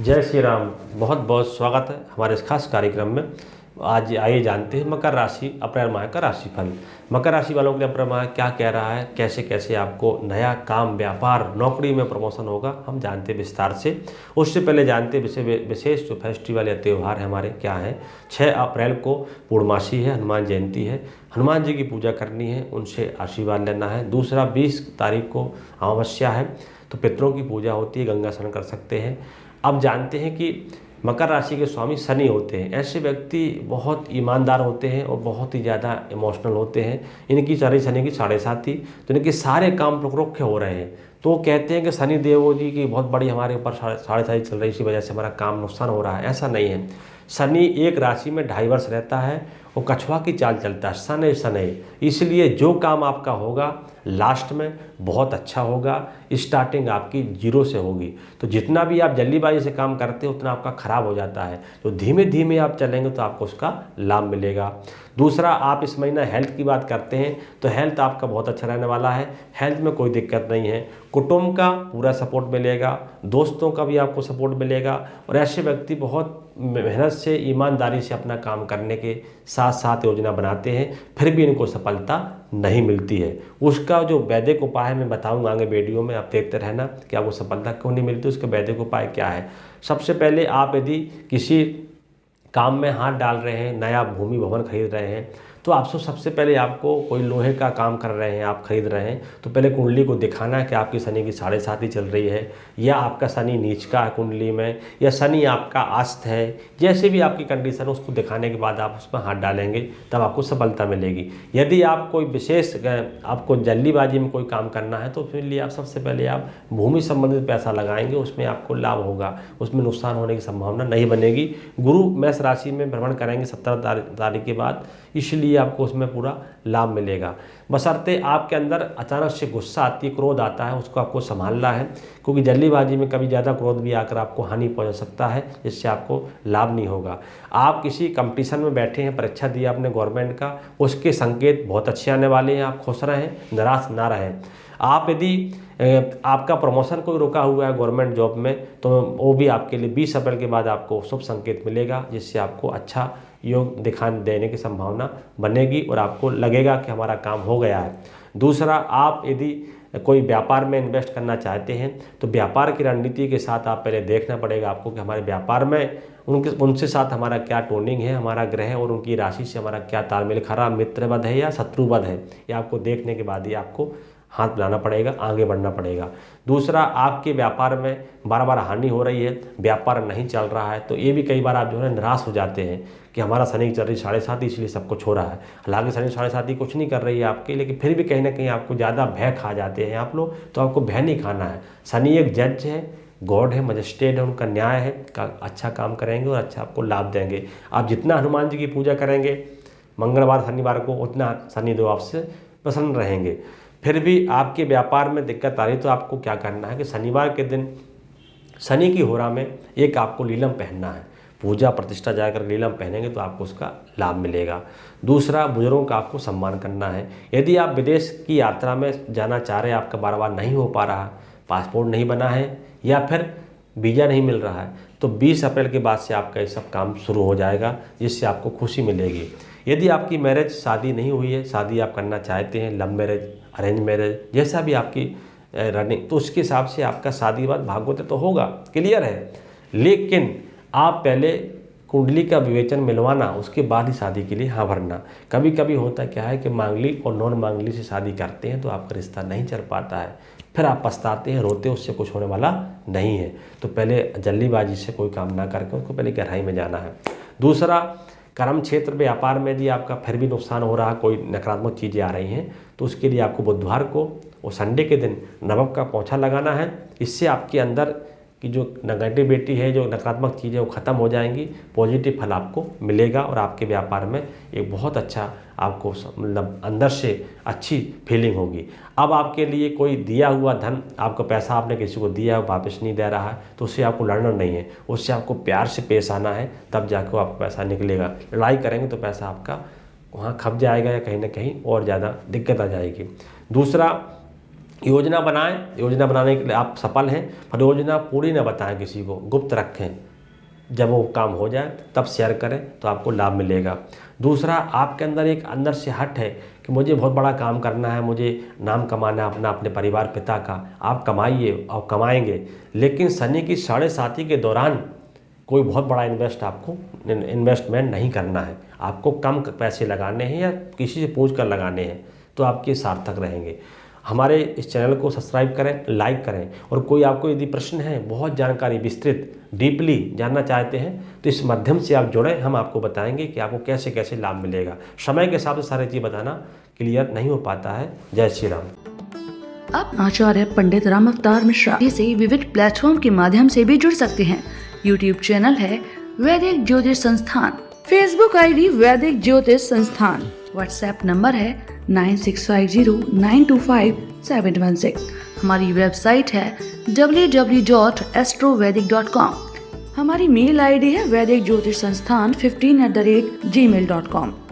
जय श्री राम। बहुत बहुत स्वागत है हमारे इस खास कार्यक्रम में। आज आइए जानते हैं मकर राशि अप्रैल माह का राशिफल। मकर राशि वालों के लिए अप्रैल माह क्या कह रहा है, कैसे कैसे आपको नया काम, व्यापार, नौकरी में प्रमोशन होगा, हम जानते हैं विस्तार से। उससे पहले जानते हैं विशेष जो फेस्टिवल या त्यौहार है हमारे क्या हैं। 6 अप्रैल को पूर्णमासी है, हनुमान जयंती है, हनुमान जी की पूजा करनी है, उनसे आशीर्वाद लेना है। दूसरा 20 तारीख को अमावस्या है, तो पितरों की पूजा होती है, गंगा स्नान कर सकते हैं। अब जानते हैं कि मकर राशि के स्वामी शनि होते हैं। ऐसे व्यक्ति बहुत ईमानदार होते हैं और बहुत ही ज़्यादा इमोशनल होते हैं। इनकी शनि की 7.5 तो इनके सारे काम रुक रुक के हो रहे हैं। तो वो कहते हैं कि शनि देव जी की बहुत बड़ी हमारे ऊपर 7.5 चल रही, इसी वजह से हमारा काम नुकसान हो रहा है। ऐसा नहीं है। शनि एक राशि में 2.5 वर्ष रहता है और कछुआ की चाल चलता है, शनै शनै। इसलिए जो काम आपका होगा लास्ट में बहुत अच्छा होगा, स्टार्टिंग आपकी 0 से होगी। तो जितना भी आप जल्दीबाजी से काम करते हो उतना आपका खराब हो जाता है। तो धीमे धीमे आप चलेंगे तो आपको उसका लाभ मिलेगा। दूसरा, आप इस महीना हेल्थ की बात करते हैं तो हेल्थ आपका बहुत अच्छा रहने वाला है। हेल्थ में कोई दिक्कत नहीं है। कुटुंब का पूरा सपोर्ट मिलेगा, दोस्तों का भी आपको सपोर्ट मिलेगा। और ऐसे व्यक्ति बहुत मेहनत से, ईमानदारी से अपना काम करने के साथ साथ योजना बनाते हैं, फिर भी इनको सफलता नहीं मिलती है। उसका जो वैदिक उपाय मैं बताऊंगा आगे वीडियो में, आप देखते रहना कि आपको सफलता क्यों नहीं मिलती, उसका वैदिक उपाय क्या है। सबसे पहले आप यदि किसी काम में हाथ डाल रहे हैं, नया भूमि भवन खरीद रहे हैं, तो आपसे सबसे पहले आपको कोई लोहे का काम कर रहे हैं, आप खरीद रहे हैं, तो पहले कुंडली को दिखाना है कि आपकी शनि की 7.5 चल रही है, या आपका शनि नीच का है कुंडली में, या शनि आपका आस्त है। जैसे भी आपकी कंडीशन है उसको दिखाने के बाद आप उसमें हाथ डालेंगे, तब आपको सफलता मिलेगी। यदि आप कोई विशेष आपको जल्दीबाजी में कोई काम करना है तो उसके लिए आप सबसे पहले आप भूमि संबंधित पैसा लगाएंगे, उसमें आपको लाभ होगा, उसमें नुकसान होने की संभावना नहीं बनेगी। गुरु मेष राशि में भ्रमण करेंगे 17 तारीख के बाद, इसलिए आपको उसमें पूरा लाभ मिलेगा। बशर्ते आपके अंदर अचानक से गुस्सा आती है, क्रोध आता है, उसको आपको संभालना है, क्योंकि जल्दीबाजी में कभी ज़्यादा क्रोध भी आकर आपको हानि पहुंचा सकता है, जिससे आपको लाभ नहीं होगा। आप किसी कंपटीशन में बैठे हैं, परीक्षा दी आपने गवर्नमेंट का, उसके संकेत बहुत अच्छे आने वाले हैं। आप खुश रहें, निराश ना रहें। आप यदि आपका प्रमोशन कोई रुका हुआ है गवर्नमेंट जॉब में, तो वो भी आपके लिए 20 अप्रैल के बाद आपको शुभ संकेत मिलेगा, जिससे आपको अच्छा योग दिखा देने की संभावना बनेगी और आपको लगेगा कि हमारा काम हो गया है। दूसरा, आप यदि कोई व्यापार में इन्वेस्ट करना चाहते हैं तो व्यापार की रणनीति के साथ आप पहले देखना पड़ेगा आपको कि हमारे व्यापार में उनसे साथ हमारा क्या टोनिंग है, हमारा ग्रह और उनकी राशि से हमारा क्या तालमेल, खरा मित्रवध है या शत्रुवध है। ये आपको देखने के बाद ही आपको हाथ मिलाना पड़ेगा, आगे बढ़ना पड़ेगा। दूसरा, आपके व्यापार में बार बार हानि हो रही है, व्यापार नहीं चल रहा है, तो ये भी कई बार आप जो है निराश हो जाते हैं कि हमारा शनि चल रही 7.5, इसलिए सब कुछ हो रहा है। हालांकि शनि 7.5 कुछ नहीं कर रही है आपके, लेकिन फिर भी कहीं ना कहीं आपको ज़्यादा भय खा जाते हैं आप लोग। तो आपको भय नहीं खाना है। शनि एक जज है, गॉड है, मजिस्ट्रेट है, उनका न्याय है, अच्छा काम करेंगे और अच्छा आपको लाभ देंगे। आप जितना हनुमान जी की पूजा करेंगे मंगलवार शनिवार को, उतना शनिदेव आपसे प्रसन्न रहेंगे। फिर भी आपके व्यापार में दिक्कत आ रही तो आपको क्या करना है कि शनिवार के दिन शनि की होरा में एक आपको लीलम पहनना है। पूजा प्रतिष्ठा जाकर लीलम पहनेंगे तो आपको उसका लाभ मिलेगा। दूसरा, बुजुर्गों का आपको सम्मान करना है। यदि आप विदेश की यात्रा में जाना चाह रहे हैं, आपका बार बार नहीं हो पा रहा, पासपोर्ट नहीं बना है या फिर वीज़ा नहीं मिल रहा है, तो 20 अप्रैल के बाद से आपका ये सब काम शुरू हो जाएगा, जिससे आपको खुशी मिलेगी। यदि आपकी मैरिज, शादी नहीं हुई है, शादी आप करना चाहते हैं, लव मैरिज, अरेंज मैरिज, जैसा भी आपकी रनिंग, तो उसके हिसाब से आपका शादी बाद भाग्योदय तो होगा, क्लियर है। लेकिन आप पहले कुंडली का विवेचन मिलवाना, उसके बाद ही शादी के लिए हाँ भरना। कभी कभी होता क्या है कि मांगलिक और नॉन मांगलिक से शादी करते हैं तो आपका रिश्ता नहीं चल पाता है, फिर आप पछताते हैं, रोते हैं, उससे कुछ होने वाला नहीं है। तो पहले जल्दीबाजी से कोई काम ना करके उसको पहले गहराई में जाना है। दूसरा, कर्म क्षेत्र व्यापार में यदि आपका फिर भी नुकसान हो रहा, कोई नकारात्मक चीज़ें आ रही हैं, तो उसके लिए आपको बुधवार को और संडे के दिन नमक का पोंछा लगाना है। इससे आपके अंदर की जो नेगेटिविटी है, जो नकारात्मक चीज़ें, वो ख़त्म हो जाएंगी, पॉजिटिव फल आपको मिलेगा और आपके व्यापार में एक बहुत अच्छा आपको मतलब अंदर से अच्छी फीलिंग होगी। अब आपके लिए कोई दिया हुआ धन, आपका पैसा आपने किसी को दिया है, वापस नहीं दे रहा है, तो उससे आपको लड़ना नहीं है, उससे आपको प्यार से पेश आना है, तब जाकर आपका पैसा निकलेगा। लड़ाई करेंगे तो पैसा आपका वहाँ खप जाएगा या कहीं ना कहीं और ज़्यादा दिक्कत आ जाएगी। दूसरा, योजना बनाएं, योजना बनाने के लिए आप सफल हैं, पर योजना पूरी ना बताएं किसी को, गुप्त रखें। जब वो काम हो जाए तब शेयर करें तो आपको लाभ मिलेगा। दूसरा, आपके अंदर एक अंदर से हट है कि मुझे बहुत बड़ा काम करना है, मुझे नाम कमाना है अपना, अपने परिवार पिता का। आप कमाइए और कमाएंगे, लेकिन शनि की 7.5 के दौरान कोई बहुत बड़ा इन्वेस्टमेंट नहीं करना है। आपको कम पैसे लगाने हैं या किसी से पूछ कर लगाने हैं, तो आपके सार्थक रहेंगे। हमारे इस चैनल को सब्सक्राइब करें, लाइक करें, और कोई आपको यदि प्रश्न है, बहुत जानकारी विस्तृत डीपली जानना चाहते हैं, तो इस माध्यम से आप जुड़ें। हम आपको बताएंगे कि आपको कैसे कैसे लाभ मिलेगा। समय के हिसाब से सारी चीज़ बताना क्लियर नहीं हो पाता है। जय श्री राम। आप आचार्य पंडित राम अवतार मिश्रा जी से विविध प्लेटफॉर्म के माध्यम से भी जुड़ सकते हैं। यूट्यूब चैनल है वैदिक ज्योतिष संस्थान, फेसबुक आईडी वैदिक ज्योतिष संस्थान, व्हाट्सएप नंबर है 9650925716। हमारी वेबसाइट है www.astrovedic.com। हमारी मेल आईडी है वैदिक ज्योतिष संस्थान 15@gmail.com।